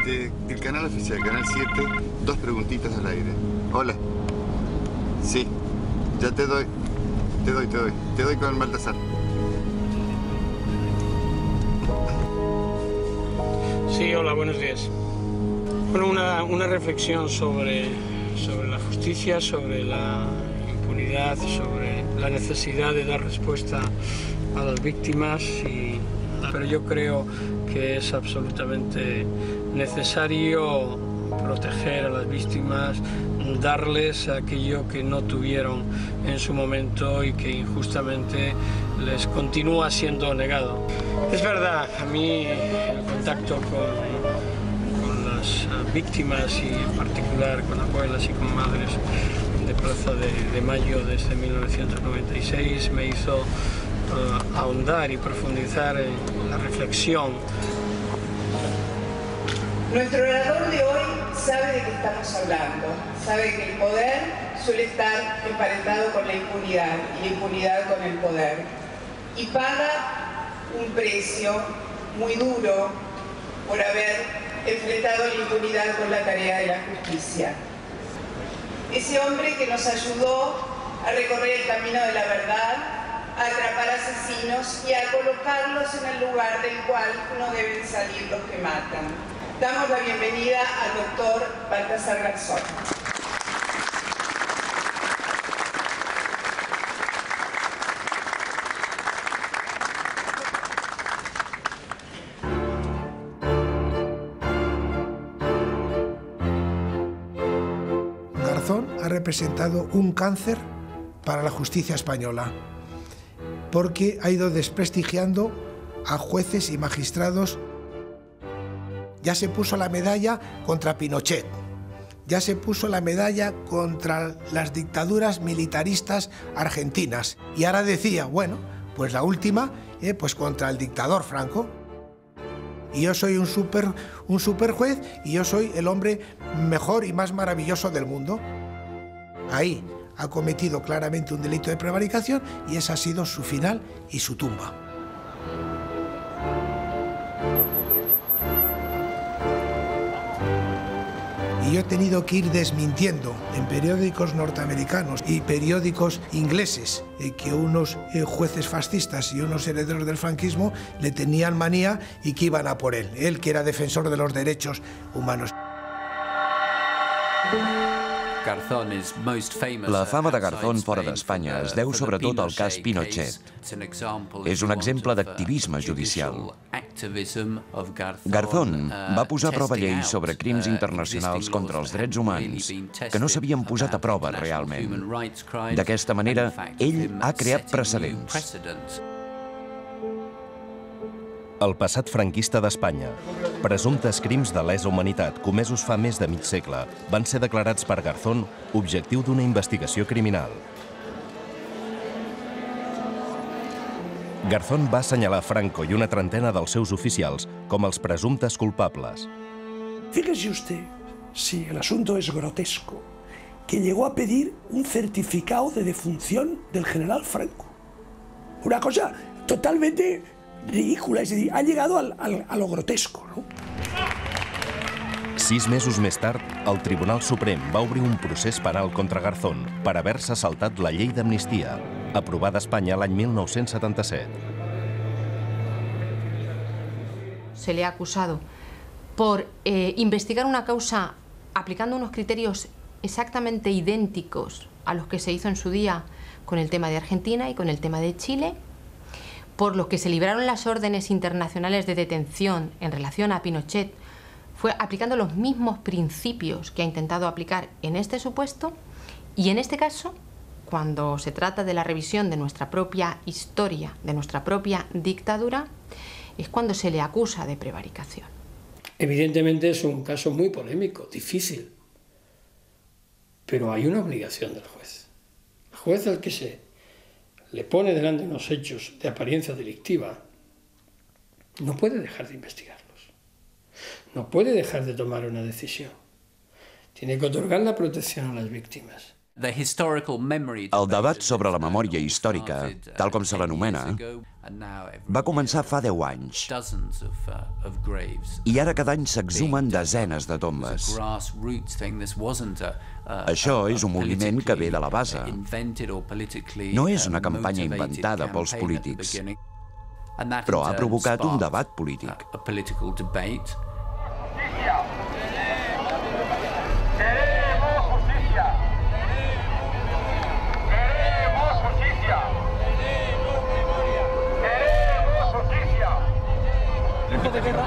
El canal oficial, Canal 7, 2 preguntitas al aire. Hola. Sí, ya te doy con Baltasar. Sí, hola, buenos días. Bueno, una reflexión sobre la justicia, sobre la impunidad, sobre la necesidad de dar respuesta a las víctimas, pero yo creo que es absolutamente necesario proteger a las víctimas, darles aquello que no tuvieron en su momento y que injustamente les continúa siendo negado. Es verdad, a mí el contacto con las víctimas y en particular con abuelas y con madres de Plaza de Mayo desde 1996 me hizo ahondar y profundizar en la reflexión. Nuestro orador de hoy sabe de qué estamos hablando, sabe que el poder suele estar emparentado con la impunidad y la impunidad con el poder. Y paga un precio muy duro por haber enfrentado la impunidad con la tarea de la justicia. Ese hombre que nos ayudó a recorrer el camino de la verdad, a atrapar asesinos y a colocarlos en el lugar del cual no deben salir los que matan. Damos la bienvenida al doctor Baltasar Garzón. Garzón ha representado un cáncer para la justicia española, porque ha ido desprestigiando a jueces y magistrados. Ya se puso la medalla contra Pinochet, ya se puso la medalla contra las dictaduras militaristas argentinas. Y ahora decía, bueno, pues la última, pues contra el dictador Franco. Y yo soy un super juez y yo soy el hombre mejor y más maravilloso del mundo. Ahí ha cometido claramente un delito de prevaricación y ese ha sido su final y su tumba. Y yo he tenido que ir desmintiendo en periódicos norteamericanos y periódicos ingleses que unos jueces fascistas y unos herederos del franquismo le tenían manía y que iban a por él, él que era defensor de los derechos humanos. La fama de Garzón fora d'Espanya es deu sobretot al cas Pinochet. És un exemple d'activisme judicial. Garzón va posar a prova lleis sobre crims internacionals contra els drets humans que no s'havien posat a prova realment. D'aquesta manera, ell ha creat precedents. El passat franquista d'Espanya. Presumptes crims de lesa humanitat comesos fa més de mig segle van ser declarats per Garzón objectiu d'una investigació criminal. Garzón va assenyalar Franco y una trentena dels seus oficials com els presumptes culpables. Fíjese usted si el asunto es grotesco, que llegó a pedir un certificado de defunción del general Franco. Una cosa totalmente ridícula, es decir, ha llegado a lo grotesco, ¿no? 6 mesos més tard, el Tribunal Suprem va obrir un procés penal contra Garzón per haver-se saltat la llei d'amnistia, aprovada a Espanya l'any 1977. Se le ha acusado por investigar una causa aplicando unos criterios exactamente idénticos a los que se hizo en su día con el tema de Argentina y con el tema de Chile, por los que se libraron las órdenes internacionales de detención en relación a Pinochet, fue aplicando los mismos principios que ha intentado aplicar en este supuesto y en este caso, cuando se trata de la revisión de nuestra propia historia, de nuestra propia dictadura, es cuando se le acusa de prevaricación. Evidentemente es un caso muy polémico, difícil, pero hay una obligación del juez. El juez al que se le pone delante unos hechos de apariencia delictiva, no puede dejar de investigarlos, no puede dejar de tomar una decisión. Tiene que otorgar la protección a las víctimas. El debat sobre la memòria històrica, tal com se l'anomena, va començar fa 10 anys. I ara cada any s'exhumen desenes de tombes. Això és un moviment que ve de la base. No és una campanya inventada pels polítics, però ha provocat un debat polític.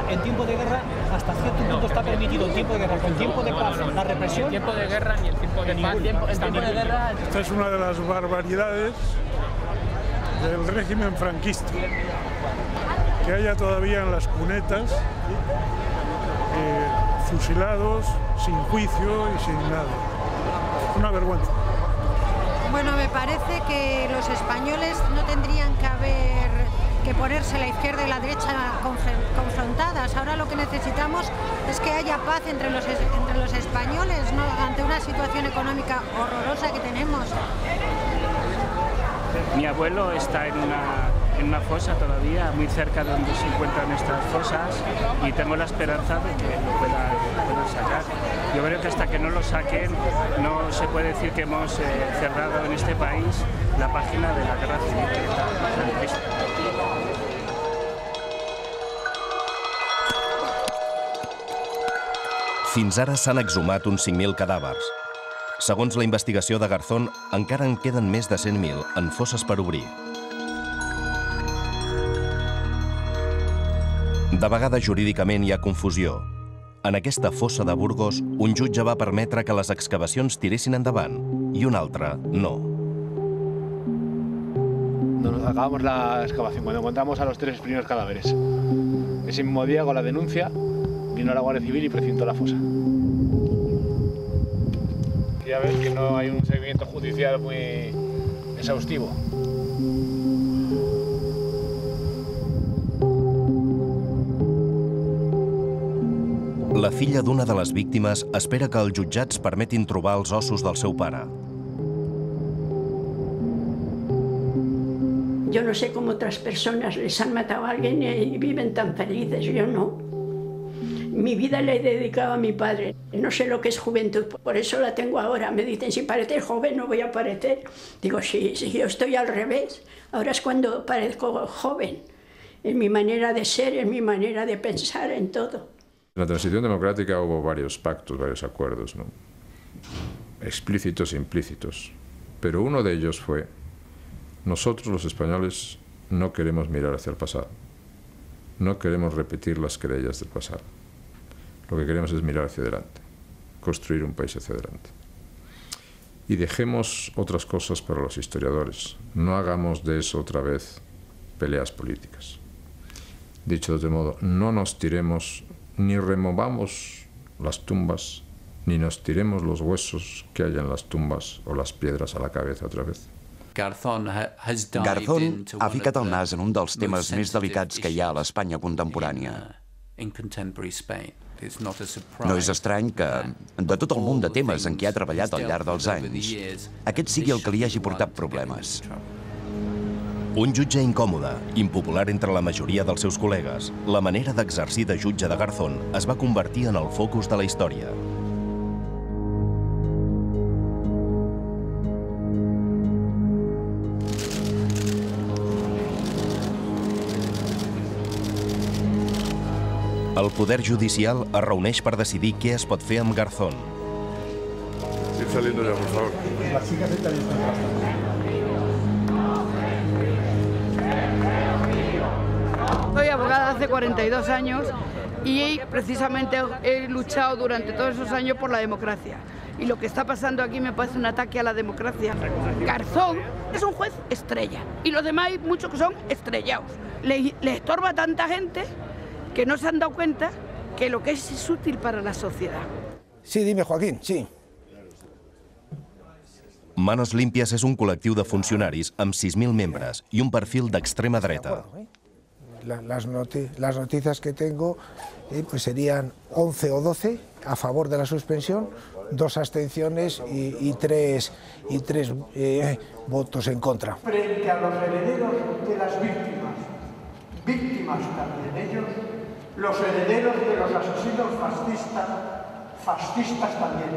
En tiempo de guerra, hasta cierto punto está permitido en tiempo de guerra, con tiempo de paz, la represión. En tiempo de guerra ni en tiempo de paz. En tiempo de guerra. Esta es una de las barbaridades del régimen franquista. Que haya todavía en las cunetas fusilados, sin juicio y sin nada. Una vergüenza. Bueno, me parece que los españoles no tendrían que ponerse la izquierda y la derecha confrontadas. Ahora lo que necesitamos es que haya paz entre los españoles, ¿no? Ante una situación económica horrorosa que tenemos. Mi abuelo está en una fosa todavía, muy cerca de donde se encuentran estas fosas, y tengo la esperanza de que lo puedan sacar. Yo creo que hasta que no lo saquen no se puede decir que hemos cerrado en este país la página de la guerra civil. Fins ara s'han exhumat uns 5.000 cadàvers. Segons la investigació de Garzón, encara en queden més de 100.000 en fosses per obrir. De vegades jurídicament hi ha confusió. En aquesta fossa de Burgos, un jutge va permetre que les excavacions tiressin endavant i un altre no. Nos acabamos la excavación cuando encontramos a los 3 primeros cadáveres. Ese mismo día, con la denuncia, vino la Guardia Civil y precintó la fosa. Ya ves que no hay un seguimiento judicial muy exhaustivo. La filla d'una de les víctimes espera que els jutjats permetin trobar els ossos del seu pare. Yo no sé cómo otras personas les han matado a alguien y viven tan felices, yo no. Mi vida la he dedicado a mi padre. No sé lo que es juventud, por eso la tengo ahora. Me dicen, si pareces joven no voy a parecer. Digo, sí, yo estoy al revés. Ahora es cuando parezco joven. En mi manera de ser, en mi manera de pensar, en todo. En la transición democrática hubo varios pactos, varios acuerdos, ¿no? Explícitos e implícitos. Pero uno de ellos fue: nosotros los españoles no queremos mirar hacia el pasado. No queremos repetir las querellas del pasado. Lo que queremos es mirar hacia adelante, construir un país hacia adelante. Y dejemos otras cosas para los historiadores. No hagamos de eso otra vez peleas políticas. Dicho de otro modo, no nos tiremos, ni removamos las tumbas, ni nos tiremos los huesos que hay en las tumbas o las piedras a la cabeza otra vez. Garzón ha ficat el nas en un dels temes més delicats que hi ha a l'Espanya contemporània. No és estrany que, de tot el munt de temes en què ha treballat al llarg dels anys, aquest sigui el que li hagi portat problemes. Un jutge incòmode, impopular entre la majoria dels seus col·legues, la manera d'exercir de jutge de Garzón es va convertir en el focus de la història. El poder judicial es reuneix per decidir què es pot fer amb Garzón. Ir saliendo ya, por favor. Soy abogada hace 42 años y precisamente he luchado durante todos esos años por la democracia. Y lo que está pasando aquí me parece un ataque a la democracia. Garzón es un juez estrella y los demás hay muchos que son estrellados. Le estorba a tanta gente que no se han dado cuenta que lo que es útil para la sociedad. Sí, dime, Joaquín, sí. Manos Limpias és un col·lectiu de funcionaris amb 6.000 membres i un perfil d'extrema dreta. Las noticias que tengo pues serían 11 o 12 a favor de la suspensión, 2 abstenciones y 3 votos en contra. Frente a los herederos de las víctimas, víctimas también ellos, los herederos de los asesinos fascistas también.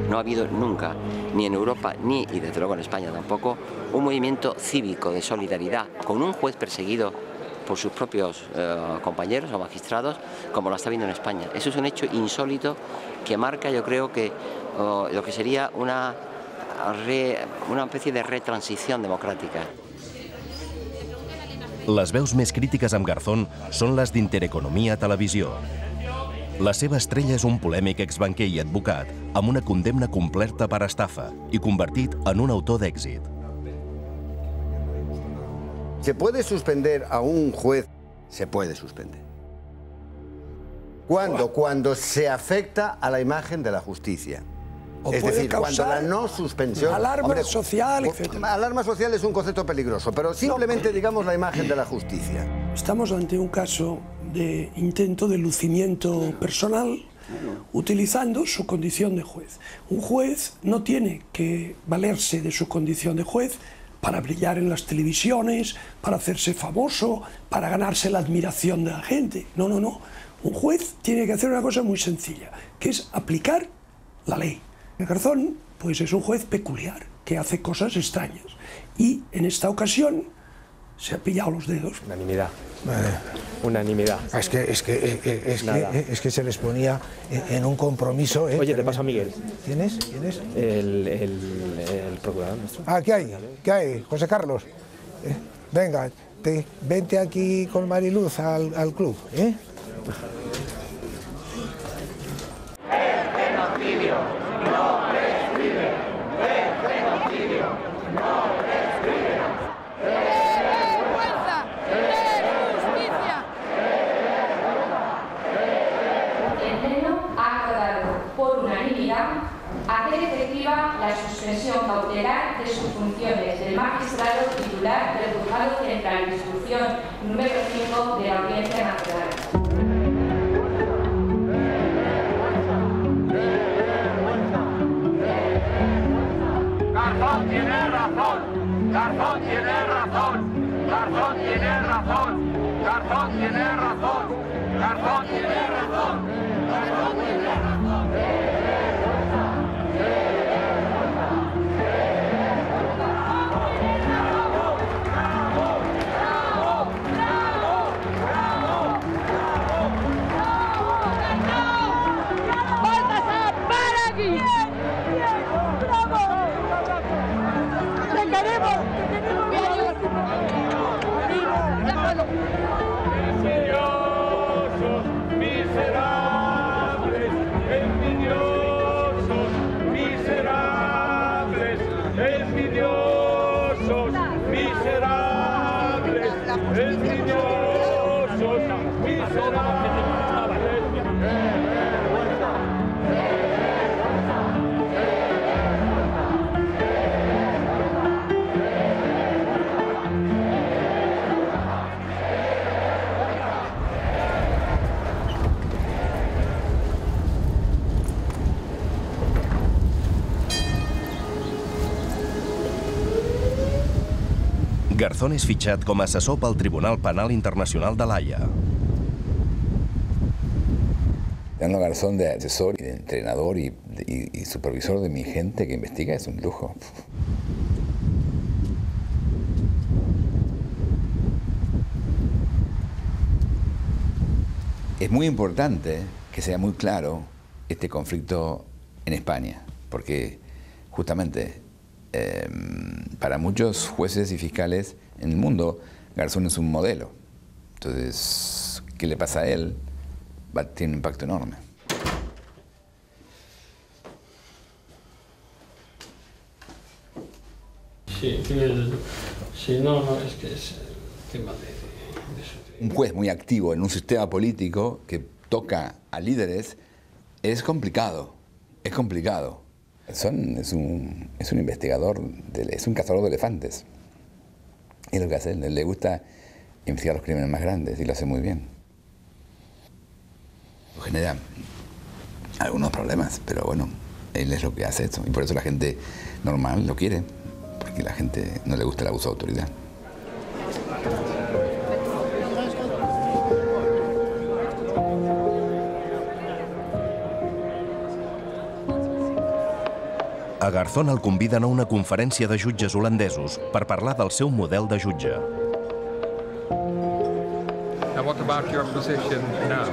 No ha habido nunca, ni en Europa, y desde luego en España tampoco, un movimiento cívico de solidaridad con un juez perseguido por sus propios compañeros o magistrados, como lo está viendo en España. Eso es un hecho insólito que marca, yo creo, que lo que sería una especie de retransición democràtica. Les veus més crítiques amb Garzón són les d'Intereconomia Televisió. La seva estrella és un polèmic exbanquer i advocat amb una condemna completa per estafa i convertit en un autor d'èxit. ¿Se puede suspender a un juez? Se puede suspender. ¿Cuándo? Cuando se afecta a la imagen de la justicia. Es decir, cuando la no suspensión... Alarma social, etc. Alarma social es un concepto peligroso, pero simplemente digamos la imagen de la justicia. Estamos ante un caso de intento de lucimiento personal utilizando su condición de juez. Un juez no tiene que valerse de su condición de juez para brillar en las televisiones, para hacerse famoso, para ganarse la admiración de la gente. No, no, no. Un juez tiene que hacer una cosa muy sencilla, que es aplicar la ley. Garzón, pues es un juez peculiar, que hace cosas extrañas. Y en esta ocasión se ha pillado los dedos. Unanimidad. Unanimidad. Es que se les ponía en un compromiso. Oye, te paso a Miguel. ¿Quién es? ¿Quién es? El procurador nuestro. Ah, ¿qué hay? ¿Qué hay? José Carlos. Venga, vente aquí con Mariluz al club, ¿eh? El genocidio no prescribe. El genocidio no prescribe. ¡Vergüenza! ¡Justicia! El Pleno ha acordado por unanimidad hacer efectiva la suspensión cautelar de sus funciones del magistrado titular del Juzgado Central de Instrucción número 5 de la Audiencia Nacional. Garzón tiene razón, Garzón tiene razón, Garzón tiene razón, Garzón tiene razón, Garzón tiene razón, Garzón tiene razón. Garzón és fitxat com a assessor pel Tribunal Penal Internacional de l'Haia. Tenerlo a Garzón de asesor, y de entrenador y supervisor de mi gente que investiga es un lujo. Es muy importante que sea muy claro este conflicto en España, porque justamente para muchos jueces y fiscales en el mundo, Garzón es un modelo. Entonces, ¿qué le pasa a él? Tiene un impacto enorme. Sí, no, es que es el tema de eso. Un juez muy activo en un sistema político que toca a líderes es complicado, es un investigador, es un cazador de elefantes. Es lo que hace él. Le gusta investigar los crímenes más grandes y lo hace muy bien. Genera algunos problemas, pero bueno, él es lo que hace esto. Y por eso la gente normal lo quiere, porque a la gente no le gusta el abuso de autoridad. A Garzón el conviden a una conferència de jutges holandesos per parlar del seu model de jutge. Now, what about your position now?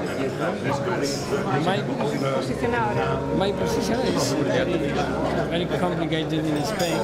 My position is very complicated in Spain.